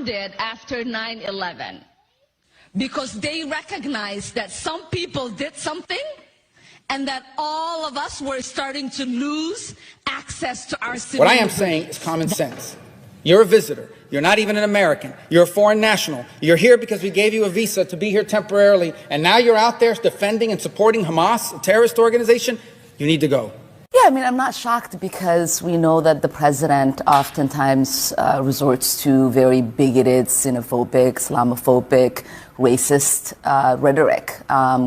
founded after 9/11 because they recognized that some people did something and that all of us were starting to lose access to our civil What I am liberties. saying is common sense. You're a visitor. You're not even an American. You're a foreign national. You're here because we gave you a visa to be here temporarily, and now you're out there defending and supporting Hamas, a terrorist organization. You need to go. Yeah, I mean, I'm not shocked because we know that the president oftentimes resorts to very bigoted, xenophobic, Islamophobic, racist rhetoric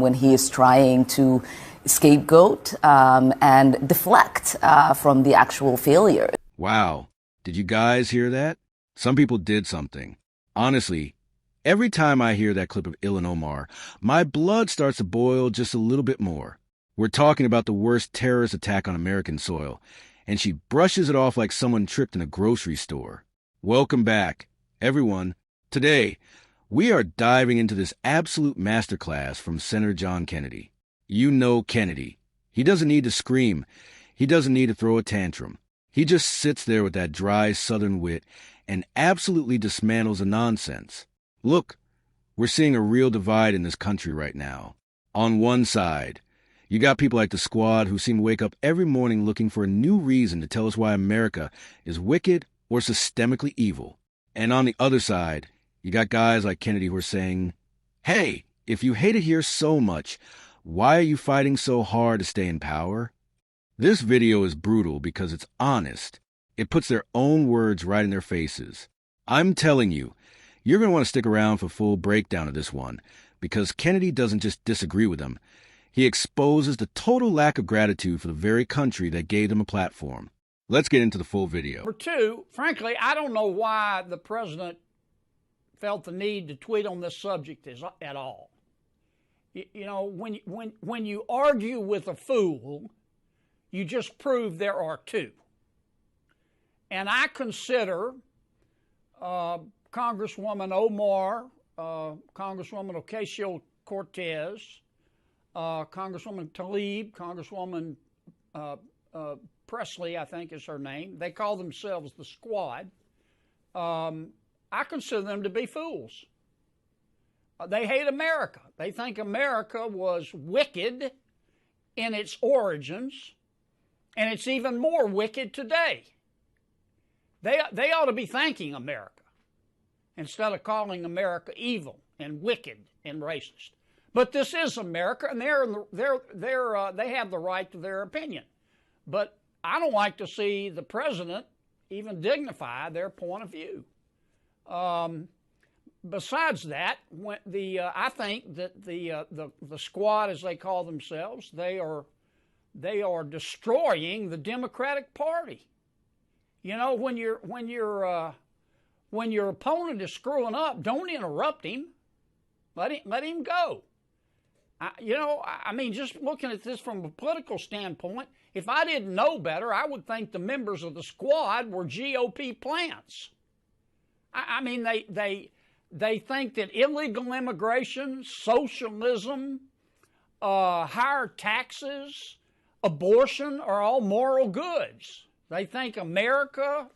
when he is trying to scapegoat and deflect from the actual failure. Wow. Did you guys hear that? Some people did something. Honestly, every time I hear that clip of Ilhan Omar, my blood starts to boil just a little bit more. We're talking about the worst terrorist attack on American soil, and she brushes it off like someone tripped in a grocery store. Welcome back, everyone. Today, we are diving into this absolute masterclass from Senator John Kennedy. You know Kennedy. He doesn't need to scream. He doesn't need to throw a tantrum. He just sits there with that dry Southern wit and absolutely dismantles the nonsense. Look, we're seeing a real divide in this country right now. On one side, you got people like the Squad who seem to wake up every morning looking for a new reason to tell us why America is wicked or systemically evil. And on the other side, you got guys like Kennedy who are saying, hey, if you hate it here so much, why are you fighting so hard to stay in power? This video is brutal because it's honest. It puts their own words right in their faces. I'm telling you, you're going to want to stick around for full breakdown of this one, because Kennedy doesn't just disagree with them. He exposes the total lack of gratitude for the very country that gave them a platform. Let's get into the full video. Number two, frankly, I don't know why the president felt the need to tweet on this subject at all. You know, when you argue with a fool, you just prove there are two. And I consider Congresswoman Omar, Congresswoman Ocasio-Cortez, Congresswoman Tlaib, Congresswoman Presley, I think is her name. They call themselves the Squad. I consider them to be fools. They hate America. They think America was wicked in its origins, and it's even more wicked today. They ought to be thanking America instead of calling America evil and wicked and racist. But this is America, and they have the right to their opinion. But I don't like to see the president even dignify their point of view. Besides that, I think that the Squad, as they call themselves, they are destroying the Democratic Party. You know, when your opponent is screwing up, don't interrupt him. Let him go. I mean, just looking at this from a political standpoint, if I didn't know better, I would think the members of the Squad were GOP plants. I mean, they think that illegal immigration, socialism, higher taxes, abortion are all moral goods. They think America,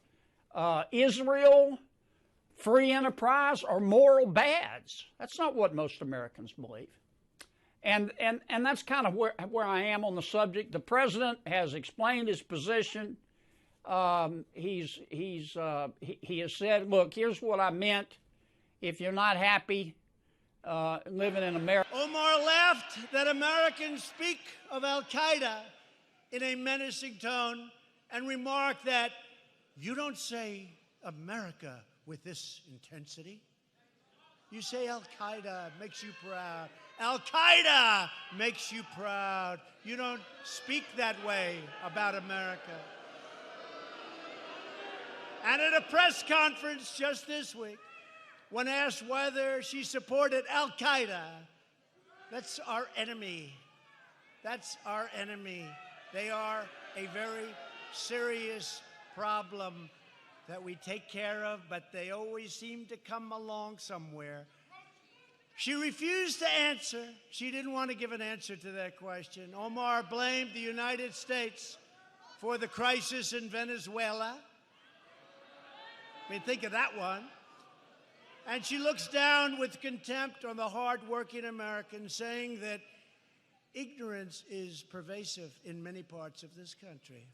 Israel, free enterprise are moral bads. That's not what most Americans believe. And that's kind of where I am on the subject. The president has explained his position. He has said, look, here's what I meant. If you're not happy living in America. Omar laughed that Americans speak of al-Qaeda in a menacing tone and remarked that you don't say America with this intensity. You say al-Qaeda makes you proud. Al-Qaeda makes you proud. You don't speak that way about America. And at a press conference just this week, when asked whether she supported al-Qaeda, that's our enemy. That's our enemy. They are a very serious problem that we take care of, but they always seem to come along somewhere. She refused to answer. She didn't want to give an answer to that question. Omar blamed the United States for the crisis in Venezuela. I mean, think of that one. And she looks down with contempt on the hard-working American, saying that ignorance is pervasive in many parts of this country.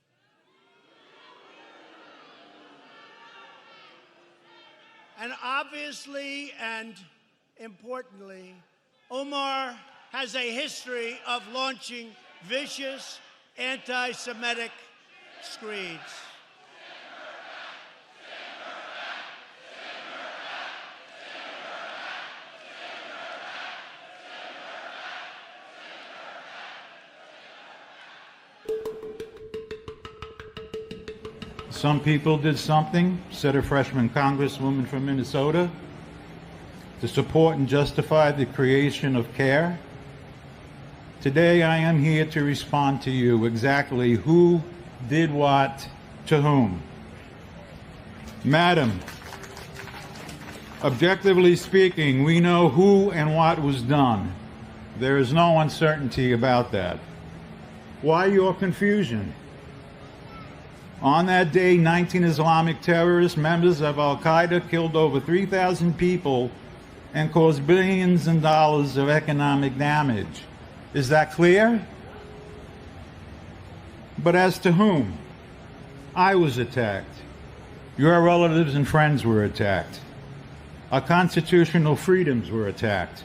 And obviously and importantly, Omar has a history of launching vicious anti-Semitic screeds. Some people did something, said a freshman congresswoman from Minnesota, to support and justify the creation of CARE. Today I am here to respond to you exactly who did what to whom. Madam, objectively speaking, we know who and what was done. There is no uncertainty about that. Why your confusion? On that day, 19 Islamic terrorists, members of Al-Qaeda, killed over 3,000 people and caused billions of dollars of economic damage. Is that clear? But as to whom? I was attacked. Your relatives and friends were attacked. Our constitutional freedoms were attacked.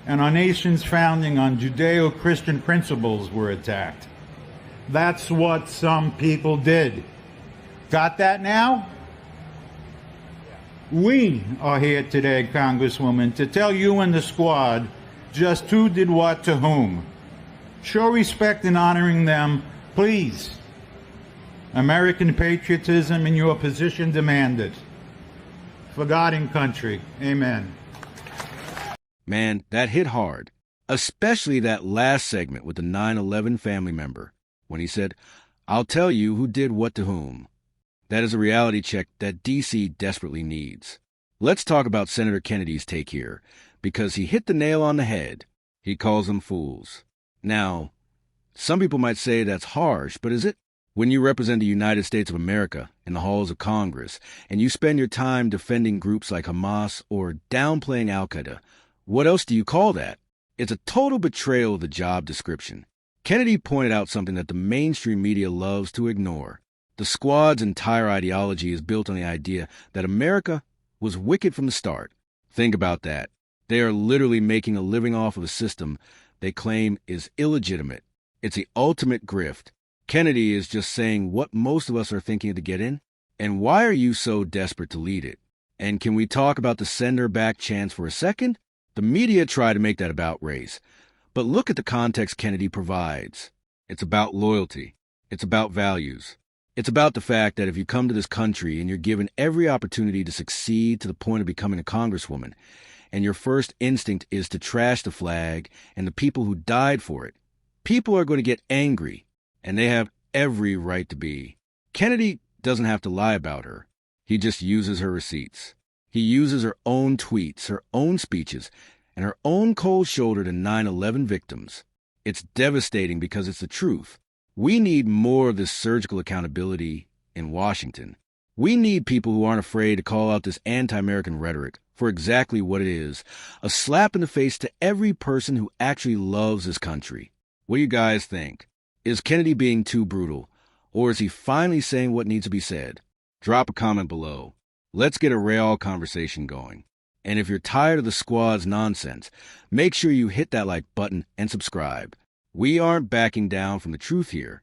And our nation's founding on Judeo-Christian principles were attacked. That's what some people did. Got that now? We are here today, Congresswoman, to tell you and the squad just who did what to whom. Show respect in honoring them, please. American patriotism in your position demand it. For God and country, amen. Man, that hit hard, especially that last segment with the 9/11 family member, when he said, "I'll tell you who did what to whom." That is a reality check that D.C. desperately needs. Let's talk about Senator Kennedy's take here, because he hit the nail on the head. He calls them fools. Now, some people might say that's harsh, but is it? When you represent the United States of America in the halls of Congress, and you spend your time defending groups like Hamas or downplaying Al-Qaeda, what else do you call that? It's a total betrayal of the job description. Kennedy pointed out something that the mainstream media loves to ignore. The squad's entire ideology is built on the idea that America was wicked from the start. Think about that. They are literally making a living off of a system they claim is illegitimate. It's the ultimate grift. Kennedy is just saying what most of us are thinking to get in. And why are you so desperate to lead it? And can we talk about the send her back chants for a second? The media try to make that about race. But look at the context Kennedy provides. It's about loyalty. It's about values. It's about the fact that if you come to this country and you're given every opportunity to succeed to the point of becoming a congresswoman, and your first instinct is to trash the flag and the people who died for it, people are going to get angry, and they have every right to be. Kennedy doesn't have to lie about her. He just uses her receipts. He uses her own tweets, her own speeches, and her own cold shoulder to 9/11 victims. It's devastating because it's the truth. We need more of this surgical accountability in Washington. We need people who aren't afraid to call out this anti-American rhetoric for exactly what it is, a slap in the face to every person who actually loves this country. What do you guys think? Is Kennedy being too brutal, or is he finally saying what needs to be said? Drop a comment below. Let's get a real conversation going. And if you're tired of the squad's nonsense, make sure you hit that like button and subscribe. We aren't backing down from the truth here.